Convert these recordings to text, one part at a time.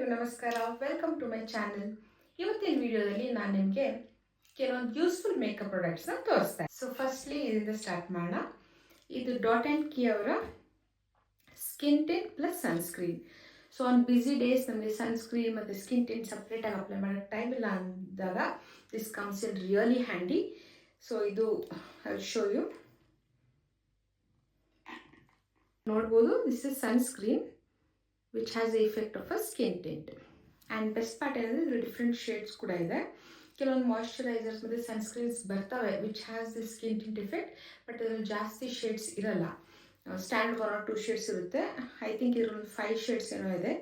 ಎಲ್ಲರಿಗೂ ನಮಸ್ಕಾರ, welcome to my channel. ಇವತ್ತಿನ ವಿಡಿಯೋದಲ್ಲಿ ನಾನು ನಿಮಗೆ ಕೆಲವೊಂದು ಯೂಸ್ಫುಲ್ ಮೇಕಪ್ ಪ್ರಾಡಕ್ಟ್ಸ್ನ ತೋರಿಸ್ತಾ. ಸೊ ಫಸ್ಟ್ಲಿ ಇದರಿಂದ ಸ್ಟಾರ್ಟ್ ಮಾಡೋಣ. ಇದು ಡಾಟ್ ಆ್ಯಂಡ್ ಕೀ ಅವರ skin tint plus sunscreen. So on busy days ನಮಗೆ ಸನ್ಸ್ಕ್ರೀನ್ ಮತ್ತು ಸ್ಕಿನ್ ಟಿಂಟ್ ಸಪ್ರೇಟಾಗಿ ಅಪ್ಲೈ ಮಾಡೋಕ್ಕೆ ಟೈಮ್ ಇಲ್ಲ ಅಂದಾಗ this comes in really handy. So ಇದು ಐ ವಿಲ್ ಶೋ ಯು. ನೋಡ್ಬೋದು, this is sunscreen which has the effect of a skin tint. And best part ಏನಂದರೆ ಇದರ ಡಿಫ್ರೆಂಟ್ ಶೇಡ್ಸ್ ಕೂಡ ಇದೆ. ಕೆಲವೊಂದು ಮಾಯ್ಶ್ಚರೈಸರ್ಸ್ ಮತ್ತು ಸನ್ಸ್ಕ್ರೀನ್ಸ್ ಬರ್ತವೆ which has the skin tint effect, but ಇದರಲ್ಲಿ ಜಾಸ್ತಿ ಶೇಡ್ಸ್ ಇರಲ್ಲ. ಸ್ಟ್ಯಾಂಡರ್ಡ್ 1 or 2 ಶೇಡ್ಸ್ ಇರುತ್ತೆ. ಐ ಥಿಂಕ್ ಇದರಲ್ಲಿ 5 ಶೇಡ್ಸ್ ಏನೋ ಇದೆ.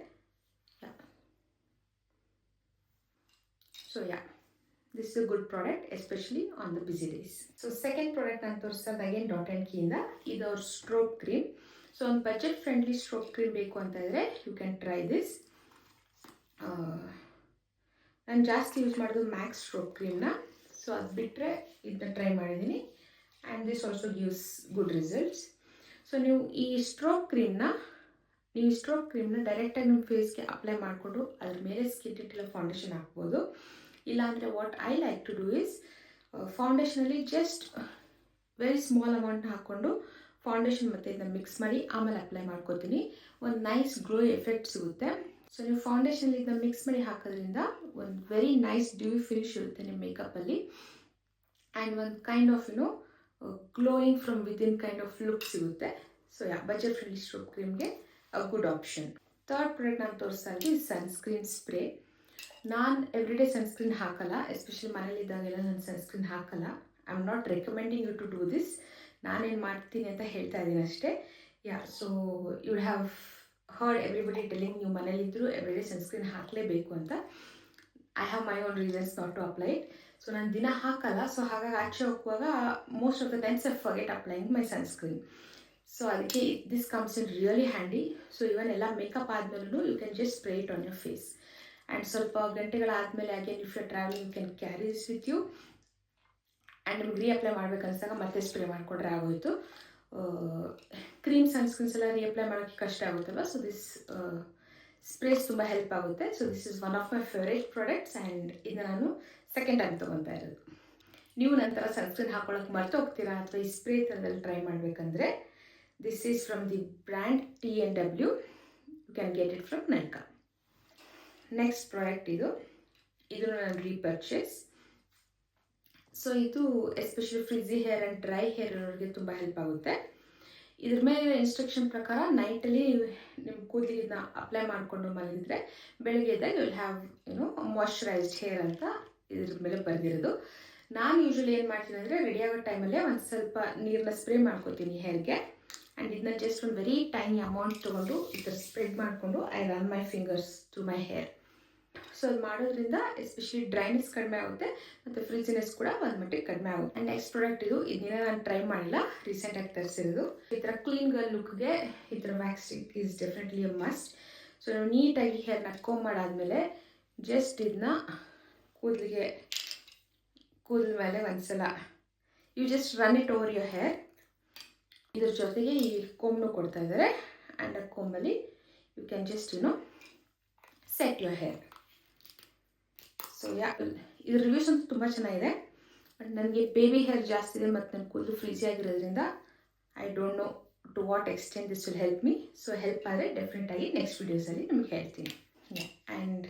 So this is a good product especially on the busy days. So second product ನಾನು ತೋರಿಸ್ತಾ ಅಗೇನ್ ಡಾಟ್ ಆ್ಯಂಡ್ ಕೀಯಿಂದ. ಇದು ಅವ್ರ ಸ್ಟ್ರೋಕ್ ಕ್ರೀಮ್. ಸೊ ಒಂದು ಬಜೆಟ್ ಫ್ರೆಂಡ್ಲಿ ಸ್ಟ್ರೋಕ್ ಕ್ರೀಮ್ ಬೇಕು ಅಂತ ಇದ್ದರೆ ಯು ಕ್ಯಾನ್ ಟ್ರೈ ದಿಸ್. ನಾನು ಜಾಸ್ತಿ ಯೂಸ್ ಮಾಡೋದು ಮ್ಯಾಕ್ಸ್ ಸ್ಟ್ರೋಕ್ ಕ್ರೀಮ್ನ. ಸೊ ಅದು ಬಿಟ್ಟರೆ ಇದನ್ನ ಟ್ರೈ ಮಾಡಿದ್ದೀನಿ and this also gives good results. So ನೀವು ಈ ಸ್ಟ್ರೋಕ್ ಕ್ರೀಮ್ನ ಡೈರೆಕ್ಟಾಗಿ ನಿಮ್ಮ ಫೇಸ್ಗೆ ಅಪ್ಲೈ ಮಾಡಿಕೊಂಡು ಅದ್ರ ಮೇಲೆ ಸ್ಕಿನ್ ಟಿಂಟ್ ಇಲ್ಲ ಫೌಂಡೇಶನ್ ಹಾಕ್ಬೋದು. ಇಲ್ಲಾಂದರೆ what I like to do is ಫೌಂಡೇಶನಲ್ಲಿ ಜಸ್ಟ್ ವೆರಿ ಸ್ಮಾಲ್ ಅಮೌಂಟ್ ಹಾಕ್ಕೊಂಡು ಫೌಂಡೇಶನ್ ಮತ್ತು ಇದನ್ನ ಮಿಕ್ಸ್ ಮಾಡಿ ಆಮೇಲೆ ಅಪ್ಲೈ ಮಾಡ್ಕೋತೀನಿ. ಒಂದು ನೈಸ್ ಗ್ಲೋ ಎಫೆಕ್ಟ್ ಸಿಗುತ್ತೆ. ಸೊ ನೀವು ಫೌಂಡೇಶನ್ ಇದನ್ನ ಮಿಕ್ಸ್ ಮಾಡಿ ಹಾಕೋದ್ರಿಂದ ಒಂದು ವೆರಿ ನೈಸ್ ಡ್ಯೂಯಿ ಫಿನಿಶ್ ಇರುತ್ತೆ ನಿಮ್ಮ ಮೇಕಪ್ಪಲ್ಲಿ ಆ್ಯಂಡ್ ಒಂದು kind of glowing from within kind of look ಸಿಗುತ್ತೆ. ಸೊ ಬಜೆಟ್ ಫ್ರೆಂಡ್ಲಿ ಸ್ಟ್ರೋಕ್ ಕ್ರೀಮ್ಗೆ a good option. Third product ನಾನು ತೋರಿಸ್ತಾ ಇದ್ದೀನಿ ಸನ್ಸ್ಕ್ರೀನ್ ಸ್ಪ್ರೇ. ನಾನು ಎವ್ರಿಡೇ ಸನ್ಸ್ಕ್ರೀನ್ ಹಾಕಲ್ಲ, ಎಸ್ಪೆಷಲಿ ಮನೇಲಿದ್ದಾಗೆಲ್ಲ ನಾನು ಸನ್ಸ್ಕ್ರೀನ್ ಹಾಕಲ್ಲ. I am not recommending you to do this. ನಾನೇನು ಮಾಡ್ತೀನಿ ಅಂತ ಹೇಳ್ತಾ ಇದ್ದೀನಿ ಅಷ್ಟೇ. So you would have heard everybody telling ನೀವು ಮನೇಲಿದ್ದರೂ ಎವ್ರಿಡೇ ಸನ್ಸ್ಕ್ರೀನ್ ಹಾಕಲೇಬೇಕು ಅಂತ. I have my own reasons not to apply it. So ನಾನು ದಿನ ಹಾಕಲ್ಲ. ಸೊ ಹಾಗಾಗಿ ಆಚೆ ಹೋಗುವಾಗ most of the times I forget applying my sunscreen. So ಅದಕ್ಕೆ this comes in really handy. So ಇವನ್ ಎಲ್ಲ ಮೇಕಪ್ ಆದಮೇಲೂ you can just spray it on your face and ಸ್ವಲ್ಪ ಗಂಟೆಗಳಾದಮೇಲೆ again if you travelling you can carry this with you and ನಿಮ್ಗೆ reapply ಮಾಡ್ಬೇಕು ಅನ್ಸಾಗ ಮತ್ತೆ spray ಮಾಡಿಕೊಂಡ್ರೆ ಆಗೋಯಿತು. ಕ್ರೀಮ್ ಸನ್ಸ್ಕ್ರೀನ್ಸ್ ಎಲ್ಲ ರೀಅಪ್ಲೈ ಮಾಡೋಕ್ಕೆ ಕಷ್ಟ ಆಗುತ್ತಲ್ವ. ಸೊ ದಿಸ್ ಸ್ಪ್ರೇಸ್ ತುಂಬ ಹೆಲ್ಪ್ ಆಗುತ್ತೆ. So this is one of my favourite products and ಇದನ್ನು ನಾನು ಸೆಕೆಂಡ್ ಟೈಮ್ ತೊಗೊತಾ ಇರೋದು. ನೀವು ನಂತರ ಸನ್ಸ್ಕ್ರೀನ್ ಹಾಕೊಳ್ಳೋಕೆ ಮರ್ತು ಹೋಗ್ತೀರಾ ಅಥವಾ ಈ ಸ್ಪ್ರೇ ಥರದಲ್ಲಿ ಟ್ರೈ ಮಾಡಬೇಕಂದ್ರೆ this is from the brand T&W. You can get it from Nykaa. Next product ಇದನ್ನು ನಾನು ರೀಪರ್ಚೇಸ್. ಸೊ ಇದು especially frizzy hair and dry hair ಇರೋರಿಗೆ ತುಂಬ ಹೆಲ್ಪ್ ಆಗುತ್ತೆ. ಇದ್ರ ಮೇಲೆ ಇನ್ಸ್ಟ್ರಕ್ಷನ್ ಪ್ರಕಾರ ನೈಟಲ್ಲಿ ನಿಮ್ಮ ಕೂದಲಿಗೆ ಇದನ್ನ ಅಪ್ಲೈ ಮಾಡಿಕೊಂಡು ಮಲಗಿದ್ರೆ ಬೆಳಗ್ಗೆ ಎದ್ದಾಗ ಯು ವಿಲ್ ಹ್ಯಾವ್ ಮಾಯ್ಶ್ಚರೈಸ್ಡ್ ಹೇರ್ ಅಂತ ಇದ್ರ ಮೇಲೆ ಬರೆದಿರೋದು. ನಾನು ಯೂಶ್ವಲಿ ಏನು ಮಾಡ್ತೀನಿ ಅಂದರೆ ರೆಡಿ ಆಗೋ ಟೈಮಲ್ಲೇ ಒಂದು ಸ್ವಲ್ಪ ನೀರನ್ನ ಸ್ಪ್ರೇ ಮಾಡ್ಕೋತೀನಿ ಹೇರ್ಗೆ ಆ್ಯಂಡ್ ಇದನ್ನ ಜಸ್ಟ್ ಒಂದು ವೆರಿ ಟೈನಿ ಅಮೌಂಟ್ ತೊಗೊಂಡು ಈ ಥರ ಸ್ಪ್ರೆಡ್ ಮಾಡಿಕೊಂಡು I run my fingers through my hair. So ಅದು ಮಾಡೋದ್ರಿಂದ ಎಸ್ಪೆಷಲಿ ಡ್ರೈನೆಸ್ ಕಡಿಮೆ ಆಗುತ್ತೆ ಮತ್ತು ಫ್ರಿಜಿನೆಸ್ ಕೂಡ ಒಂದು ಮಟ್ಟಿಗೆ ಕಡಿಮೆ ಆಗುತ್ತೆ. ಆ್ಯಂಡ್ ನೆಕ್ಸ್ಟ್ ಪ್ರಾಡಕ್ಟ್ ಇದನ್ನ ನಾನು ಟ್ರೈ ಮಾಡಿಲ್ಲ, ರೀಸೆಂಟಾಗಿ ತರಿಸಿರೋದು. ಈ ಥರ ಕ್ಲೀನ್ ಗರ್ಲ್ ಲುಕ್ಗೆ ಈ ಥರ wax stick is definitely a must. So ನಾವು ನೀಟಾಗಿ ಹೇರ್ನ ಕೋಮ್ ಮಾಡಾದಮೇಲೆ ಜಸ್ಟ್ ಇದನ್ನ ಕೂದಲ ಮೇಲೆ ಒಂದ್ಸಲ you just run it over your hair. ಇದ್ರ ಜೊತೆಗೆ ಈ ಕೋಮ್ನು ಕೊಡ್ತಾ ಇದ್ದಾರೆ ಆ್ಯಂಡ್ ಆ ಕೋಮಲ್ಲಿ you can just set your hair. So ಇದ್ರ ರಿವ್ಯೂಸ್ ಅಂತೂ ತುಂಬ ಚೆನ್ನಾಗಿದೆ. ಬಟ್ ನನಗೆ ಬೇಬಿ ಹೇರ್ ಜಾಸ್ತಿ ಇದೆ ಮತ್ತು ನನ್ನ ಕೂದಲು ಫ್ರೀಜಿ ಆಗಿರೋದ್ರಿಂದ I don't know to what extent this will help me. So help ಆದರೆ ಡೆಫಿನೆಟಾಗಿ ನೆಕ್ಸ್ಟ್ ವೀಡಿಯೋಸಲ್ಲಿ ನಿಮಗೆ ಹೇಳ್ತೀನಿ. ಆ್ಯಂಡ್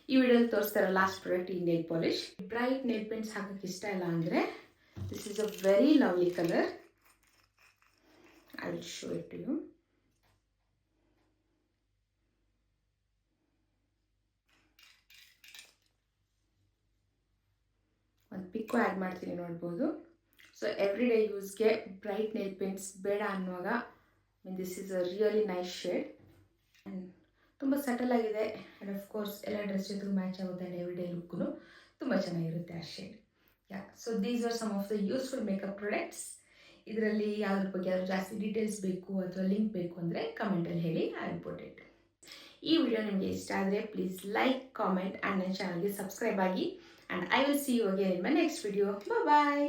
ಈ ವಿಡಿಯೋದಲ್ಲಿ ತೋರಿಸ್ತಾರ ಲಾಸ್ಟ್ ಪ್ರಾಡಕ್ಟ್ ಈ nail polish. Bright nail paints ಹಾಕೋಕ್ಕೆ ಇಷ್ಟ ಇಲ್ಲ ಅಂದರೆ this is a very lovely colour. I will show it to you. ಒಂದು ಪಿಕ್ಕು ಆ್ಯಡ್ ಮಾಡ್ತೀನಿ, ನೋಡ್ಬೋದು. ಸೊ ಎವ್ರಿ ಡೇ ಯೂಸ್ಗೆ ಬ್ರೈಟ್ ನೇಲ್ ಪೇಂಟ್ಸ್ ಬೇಡ ಅನ್ನುವಾಗ this is a really nice shade and ತುಂಬ ಸಟಲ್ ಆಗಿದೆ ಆ್ಯಂಡ್ ಆಫ್ ಕೋರ್ಸ್ ಎಲ್ಲ dress ಜೊತೆಗೂ ಮ್ಯಾಚ್ ಆಗುತ್ತೆ ಆ್ಯಂಡ್ ಎವ್ರಿ ಡೇ ಲುಕ್ಕು ತುಂಬ ಚೆನ್ನಾಗಿರುತ್ತೆ ಆ shade. So these are some of the useful makeup products. ಇದರಲ್ಲಿ ಯಾವ್ದ್ರ ಬಗ್ಗೆ ಯಾರು ಜಾಸ್ತಿ ಡೀಟೇಲ್ಸ್ ಬೇಕು ಅಥವಾ ಲಿಂಕ್ ಬೇಕು ಅಂದರೆ ಕಮೆಂಟಲ್ಲಿ ಹೇಳಿ, ಐ ವಿಲ್ ಪುಟ್ ಇಟ್. ಈ ವಿಡಿಯೋ ನಿಮಗೆ ಇಷ್ಟ ಆದರೆ ಪ್ಲೀಸ್ ಲೈಕ್, ಕಾಮೆಂಟ್ ಆ್ಯಂಡ್ ನನ್ನ ಚಾನಲ್ಗೆ ಸಬ್ಸ್ಕ್ರೈಬ್ ಆಗಿ. And I will see you again in my next video. Bye bye.